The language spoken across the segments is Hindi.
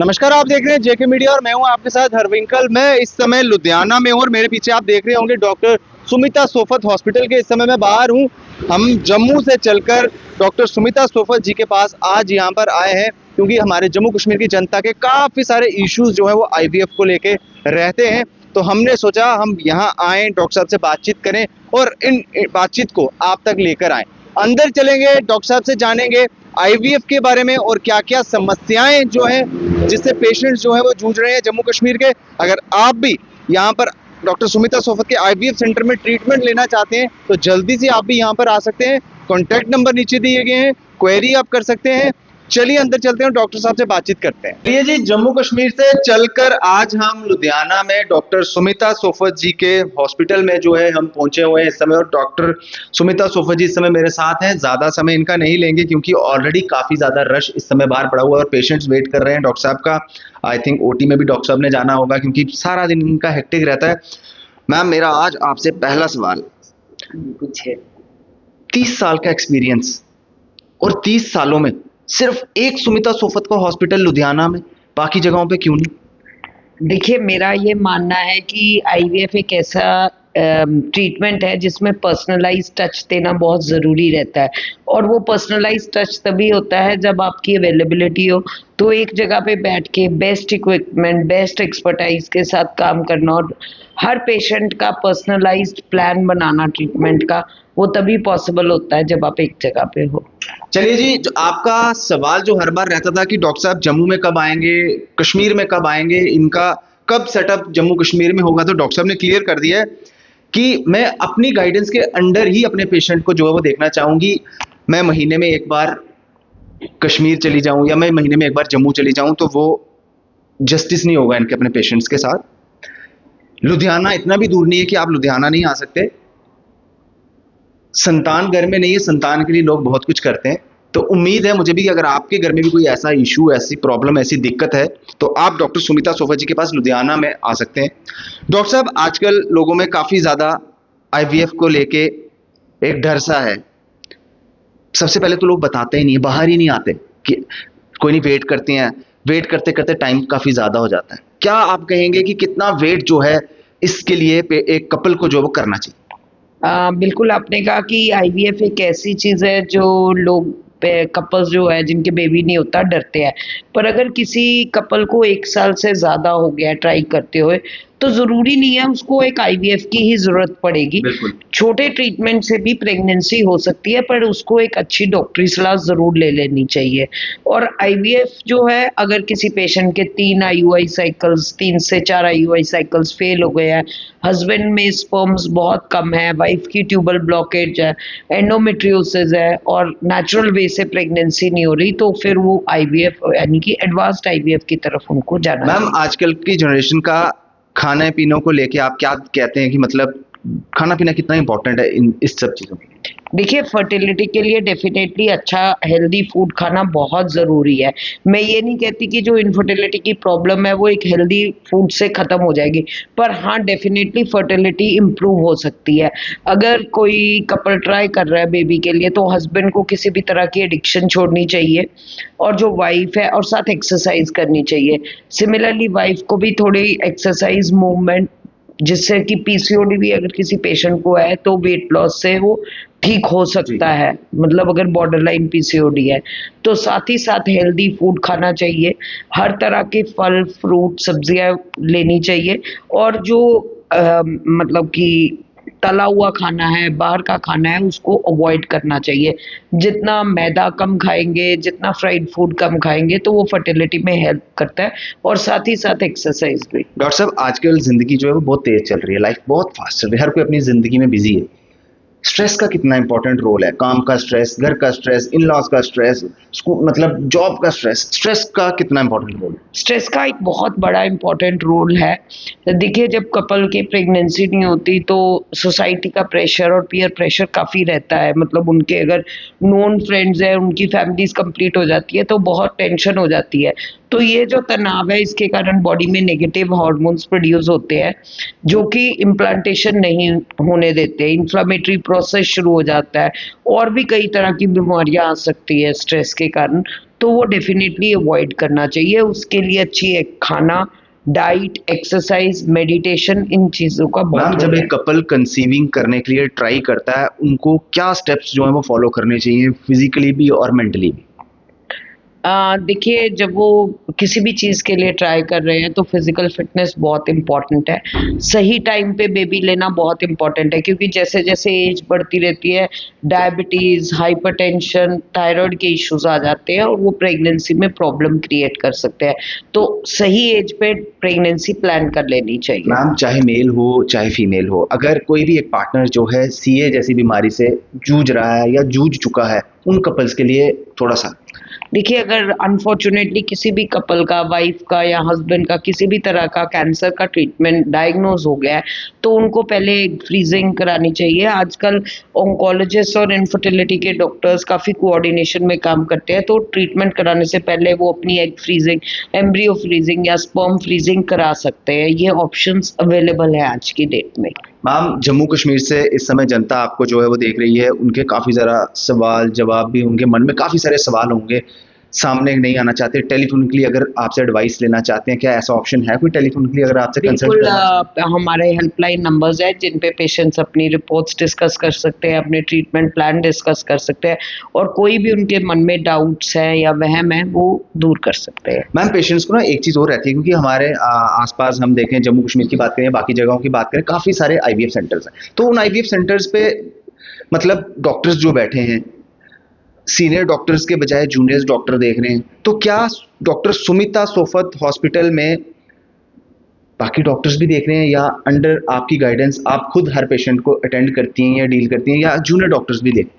नमस्कार, आप देख रहे हैं जेके मीडिया और मैं हूं आपके साथ हरविंकल। मैं इस समय लुधियाना में हूं और मेरे पीछे आप देख रहे होंगे डॉक्टर सुमिता सोफत हॉस्पिटल के। इस समय मैं बाहर हूं। हम जम्मू से चलकर डॉक्टर सुमिता सोफत जी के पास आज यहां पर आए हैं क्योंकि हमारे जम्मू कश्मीर की जनता के काफ़ी सारे इश्यूज जो है वो आईवीएफ को लेके रहते हैं। तो हमने सोचा हम यहाँ आए, डॉक्टर साहब से बातचीत करें और इन बातचीत को आप तक लेकर आए। अंदर चलेंगे, डॉक्टर साहब से जानेंगे आईवीएफ के बारे में और क्या क्या समस्याएं जो हैं जिससे पेशेंट्स जो है वो जूझ रहे हैं जम्मू कश्मीर के। अगर आप भी यहाँ पर डॉक्टर सुमिता सोफत के आईवीएफ सेंटर में ट्रीटमेंट लेना चाहते हैं तो जल्दी से आप भी यहाँ पर आ सकते हैं। कॉन्टैक्ट नंबर नीचे दिए गए हैं, क्वेरी आप कर सकते हैं। चलिए अंदर चलते हैं, डॉक्टर साहब से बातचीत करते हैं। चलिए जी, जम्मू कश्मीर से चलकर आज हम लुधियाना में डॉक्टर सुमिता सोफत जी के हॉस्पिटल में जो है हम पहुंचे हुए हैं इस समय। और डॉक्टर सुमिता सोफत जी इस समय मेरे साथ हैं। ज्यादा समय इनका नहीं लेंगे क्योंकि ऑलरेडी काफी ज्यादा रश इस समय बाहर पड़ा हुआ है और पेशेंट्स वेट कर रहे हैं डॉक्टर साहब का। आई थिंक ओटी में भी डॉक्टर साहब ने जाना होगा क्योंकि सारा दिन इनका हेक्टिक रहता है। मैम, मेरा आज आपसे पहला सवाल कुछ है। 30 साल का एक्सपीरियंस और 30 सालों में सिर्फ एक सुमिता सोफत का हॉस्पिटल लुधियाना में, बाकी जगहों पे क्यों नहीं? देखिए, मेरा ये मानना है कि आईवीएफ एक ऐसा ट्रीटमेंट है जिसमें पर्सनलाइज टच देना बहुत ज़रूरी रहता है। और वो पर्सनलाइज टच तभी होता है जब आपकी अवेलेबिलिटी हो। तो एक जगह पे बैठ के बेस्ट इक्विपमेंट, बेस्ट एक्सपर्टाइज के साथ काम करना और हर पेशेंट का पर्सनलाइज्ड प्लान बनाना ट्रीटमेंट का, वो तभी पॉसिबल होता है जब आप एक जगह पे हो। चलिए जी, जो आपका सवाल जो हर बार रहता था कि डॉक्टर साहब जम्मू में कब आएंगे, कश्मीर में कब आएंगे, इनका कब सेटअप जम्मू कश्मीर में होगा, तो डॉक्टर साहब ने क्लियर कर दिया है कि मैं अपनी गाइडेंस के अंडर ही अपने पेशेंट को जो है वो देखना चाहूंगी। मैं महीने में एक बार कश्मीर चली जाऊं या मैं महीने में एक बार जम्मू चली जाऊं तो वो जस्टिस नहीं होगा इनके अपने पेशेंट्स के साथ। लुधियाना इतना भी दूर नहीं है कि आप लुधियाना नहीं आ सकते। संतान घर में नहीं है, संतान के लिए लोग बहुत कुछ करते हैं। तो उम्मीद है मुझे भी कि अगर आपके घर में भी कोई ऐसा इशू, ऐसी प्रॉब्लम, ऐसी दिक्कत है तो आप डॉक्टर सुमिता सोफत जी के पास लुधियाना में आ सकते हैं। डॉक्टर साहब, आजकल लोगों में काफ़ी ज़्यादा आईवीएफ को लेके एक डर सा है। सबसे पहले तो लोग बताते ही नहीं है, बाहर ही नहीं आते कि कोई नहीं, वेट करते हैं। वेट करते करते टाइम काफ़ी ज़्यादा हो जाता है। क्या आप कहेंगे कि कितना वेट जो है इसके लिए एक कपल को जो वो करना चाहिए? बिल्कुल, आपने कहा कि आईवीएफ एक ऐसी चीज़ है जो लोग कपल्स जो है जिनके बेबी नहीं होता डरते हैं। पर अगर किसी कपल को 1 साल से ज़्यादा हो गया ट्राई करते हुए, तो ज़रूरी नहीं है उसको एक आईवीएफ की ही ज़रूरत पड़ेगी। छोटे ट्रीटमेंट से भी प्रेगनेंसी हो सकती है, पर उसको एक अच्छी डॉक्टरी सलाह ज़रूर ले लेनी चाहिए। और आईवीएफ जो है, अगर किसी पेशेंट के 3 आईयूआई साइकिल्स, 3 से 4 आईयूआई साइकिल्स फेल हो गए हैं, हस्बैंड में स्पर्म्स बहुत कम है, वाइफ की ट्यूबल ब्लॉकेज है, एंडोमेट्रियोसिस है और नेचुरल वे से प्रेगनेंसी नहीं हो रही, तो फिर वो आईवीएफ यानी कि एडवांस्ड आईवीएफ की तरफ उनको जाना है। मैम, आजकल की जनरेशन का खाने पीने को लेके आप क्या कहते हैं कि मतलब खाना पीना कितना इंपॉर्टेंट है इस सब चीज़ों में? देखिए, फर्टिलिटी के लिए डेफिनेटली अच्छा हेल्दी फूड खाना बहुत ज़रूरी है। मैं ये नहीं कहती कि जो इनफर्टिलिटी की प्रॉब्लम है वो एक हेल्दी फूड से ख़त्म हो जाएगी, पर हाँ, डेफिनेटली फर्टिलिटी इम्प्रूव हो सकती है। अगर कोई कपल ट्राई कर रहा है बेबी के लिए, तो हस्बैंड को किसी भी तरह की एडिक्शन छोड़नी चाहिए और जो वाइफ है और साथ एक्सरसाइज करनी चाहिए। सिमिलरली वाइफ को भी थोड़ी एक्सरसाइज, मूवमेंट, जिससे कि पीसीओडी भी अगर किसी पेशेंट को है तो वेट लॉस से वो ठीक हो सकता है। मतलब अगर बॉर्डर लाइन पीसीओडी है तो साथ ही साथ हेल्दी फूड खाना चाहिए। हर तरह के फल, फ्रूट, सब्जियां लेनी चाहिए और जो मतलब कि तला हुआ खाना है, बाहर का खाना है, उसको अवॉइड करना चाहिए। जितना मैदा कम खाएंगे, जितना फ्राइड फूड कम खाएंगे, तो वो फर्टिलिटी में हेल्प करता है और साथ ही साथ एक्सरसाइज भी। डॉक्टर साहब, आजकल जिंदगी जो है वो बहुत तेज चल रही है, लाइफ बहुत फास्ट चल रही है, हर कोई अपनी जिंदगी में बिजी है। स्ट्रेस का कितना इंपॉर्टेंट रोल है? काम का स्ट्रेस, घर का स्ट्रेस, इन लॉज का स्ट्रेस, स्कूल मतलब जॉब का स्ट्रेस, स्ट्रेस का कितना इंपॉर्टेंट रोल है? स्ट्रेस का एक बहुत बड़ा इंपॉर्टेंट रोल है। देखिए, जब कपल की प्रेगनेंसी नहीं होती तो सोसाइटी का प्रेशर और पीयर प्रेशर काफ़ी रहता है। मतलब उनके अगर नोन फ्रेंड्स हैं, उनकी फैमिलीज कंप्लीट हो जाती है तो बहुत टेंशन हो जाती है। तो ये जो तनाव है, इसके कारण बॉडी में नेगेटिव हार्मोन्स प्रोड्यूस होते हैं जो कि इम्प्लांटेशन नहीं होने देते, इन्फ्लामेटरी प्रोसेस शुरू हो जाता है और भी कई तरह की बीमारियां आ सकती है स्ट्रेस के कारण। तो वो डेफिनेटली अवॉइड करना चाहिए। उसके लिए अच्छी एक खाना, डाइट, एक्सरसाइज, मेडिटेशन, इन चीज़ों का मैम बहुत जब रोल है। एक कपल कंसीविंग करने के लिए ट्राई करता है, उनको क्या स्टेप्स जो है वो फॉलो करने चाहिए, फिजिकली भी और मेंटली भी? देखिए, जब वो किसी भी चीज़ के लिए ट्राई कर रहे हैं तो फिज़िकल फिटनेस बहुत इम्पॉर्टेंट है। सही टाइम पे बेबी लेना बहुत इम्पॉर्टेंट है, क्योंकि जैसे-जैसे एज बढ़ती रहती है, डायबिटीज़, हाइपरटेंशन, थायरॉइड के इश्यूज़ आ जाते हैं और वो प्रेगनेंसी में प्रॉब्लम क्रिएट कर सकते हैं। तो सही एज पे प्रेगनेंसी प्लान कर लेनी चाहिए। मैम चाहे मेल हो चाहे फीमेल हो, अगर कोई भी एक पार्टनर जो है सीए जैसी बीमारी से जूझ रहा है या जूझ चुका है, उन कपल्स के लिए थोड़ा सा। देखिए, अगर अनफॉर्चुनेटली किसी भी कपल का, वाइफ का या हस्बैंड का किसी भी तरह का कैंसर का ट्रीटमेंट डायग्नोज हो गया है, तो उनको पहले एग फ्रीजिंग करानी चाहिए। आजकल ऑन्कोलॉजिस्ट और इनफर्टिलिटी के डॉक्टर्स काफ़ी कोऑर्डिनेशन में काम करते हैं, तो ट्रीटमेंट कराने से पहले वो अपनी एग फ्रीजिंग, एम्ब्रियो फ्रीजिंग या स्पर्म फ्रीजिंग करा सकते हैं। ये ऑप्शंस अवेलेबल है आज की डेट में। मैम जम्मू कश्मीर से इस समय जनता आपको जो है वो देख रही है, उनके काफ़ी ज़रा सवाल जवाब भी होंगे, मन में काफ़ी सारे सवाल होंगे, सामने नहीं आना चाहते, टेलीफोनिकली अगर आपसे एडवाइस लेना चाहते हैं, क्या ऐसा ऑप्शन है कोई टेलीफोनिकली अगर आपसे कंसल्ट बिल्कुल, करना चाहें? हमारे हेल्पलाइन नंबर्स हैं जिन पे पेशेंट्स अपनी रिपोर्ट्स डिस्कस कर सकते हैं, अपने ट्रीटमेंट प्लान डिस्कस कर सकते हैं और कोई भी उनके मन में डाउट्स हैं या वहम है वो दूर कर सकते हैं। मैम पेशेंट्स को ना एक चीज़ और रहती है, क्योंकि हमारे आसपास हम देखें, जम्मू कश्मीर की बात करें, बाकी जगहों की बात करें, काफ़ी सारे आईवीएफ सेंटर्स हैं। तो उन आईवीएफ सेंटर्स पे मतलब डॉक्टर्स जो बैठे हैं, सीनियर डॉक्टर्स के बजाय जूनियर डॉक्टर देख रहे हैं, तो क्या डॉक्टर सुमिता सोफत हॉस्पिटल में बाकी डॉक्टर्स भी देख रहे हैं, या अंडर आपकी गाइडेंस आप खुद हर पेशेंट को अटेंड करती हैं या डील करती हैं, या जूनियर डॉक्टर्स भी देखते हैं?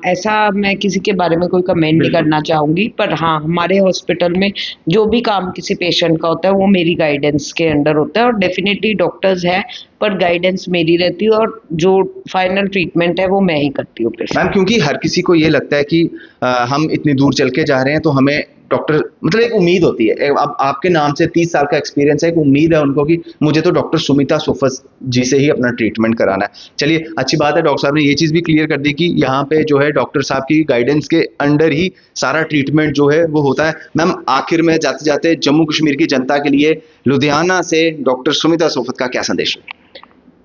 ऐसा मैं किसी के बारे में कोई कमेंट नहीं बिल्कुल। करना चाहूँगी, पर हाँ, हमारे हॉस्पिटल में जो भी काम किसी पेशेंट का होता है वो मेरी गाइडेंस के अंडर होता है और डेफिनेटली डॉक्टर्स हैं, पर गाइडेंस मेरी रहती है और जो फाइनल ट्रीटमेंट है वो मैं ही करती हूँ पेशेंट। मैम क्योंकि हर किसी को ये लगता है कि हम इतनी दूर चल के जा रहे हैं, तो हमें डॉक्टर मतलब एक उम्मीद होती है, अब आपके नाम से 30 साल का एक्सपीरियंस है, एक उम्मीद है उनको कि मुझे तो डॉक्टर सुमिता सोफत जी से ही अपना ट्रीटमेंट कराना है। चलिए अच्छी बात है, डॉक्टर साहब ने ये चीज़ भी क्लियर कर दी कि यहाँ पे जो है डॉक्टर साहब की गाइडेंस के अंडर ही सारा ट्रीटमेंट जो है वो होता है। मैम आखिर में जाते जाते जम्मू कश्मीर की जनता के लिए लुधियाना से डॉक्टर सुमिता सोफत का क्या संदेश है?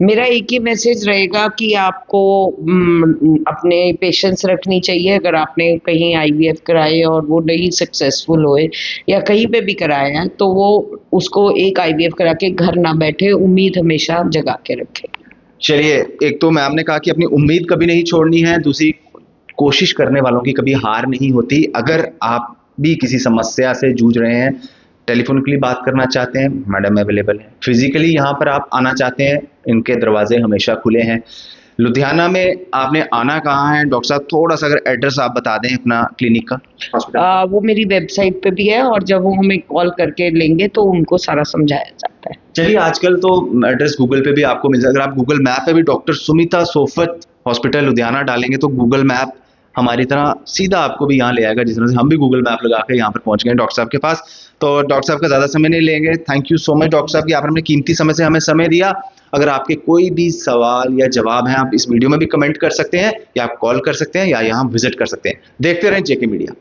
मेरा एक ही मैसेज रहेगा कि आपको अपने पेशेंस रखनी चाहिए। अगर आपने कहीं आईवीएफ कराए और वो नहीं सक्सेसफुल हुए या कहीं पे भी कराया है, तो वो उसको एक आईवीएफ करा के घर ना बैठे, उम्मीद हमेशा जगा के रखें। चलिए, एक तो मैम ने कहा कि अपनी उम्मीद कभी नहीं छोड़नी है, दूसरी कोशिश करने वालों की कभी हार नहीं होती। अगर आप भी किसी समस्या से जूझ रहे हैं, टेलीफोनिकली बात करना चाहते हैं, मैडम अवेलेबल है। फिजिकली यहाँ पर आप आना चाहते हैं, इनके दरवाजे हमेशा खुले हैं। लुधियाना में आपने आना कहाँ है डॉक्टर साहब, थोड़ा सा अगर एड्रेस आप बता दें अपना क्लिनिक का, हॉस्पिटल का। वो मेरी वेबसाइट पे भी है और जब वो हमें कॉल करके लेंगे तो उनको सारा समझाया जाता है। चलिए आजकल तो एड्रेस गूगल पे भी आपको मिल जाएगा। अगर आप गूगल मैप पे भी डॉक्टर सुमिता सोफत हॉस्पिटल लुधियाना डालेंगे तो गूगल मैप हमारी तरह सीधा आपको भी यहाँ ले आएगा, जिस तरह से हम भी गूगल मैप लगा के यहाँ पर पहुंच गए डॉक्टर साहब के पास। तो डॉक्टर साहब का ज़्यादा समय नहीं लेंगे। Thank you so much doctor साहब कि आपने अपने कीमती समय से हमें समय दिया। अगर आपके कोई भी सवाल या जवाब हैं, आप इस वीडियो में भी कमेंट कर सकते हैं, या आप कॉल कर सकते हैं, या यहाँ विजिट कर सकते हैं। देखते रहें जेके मीडिया।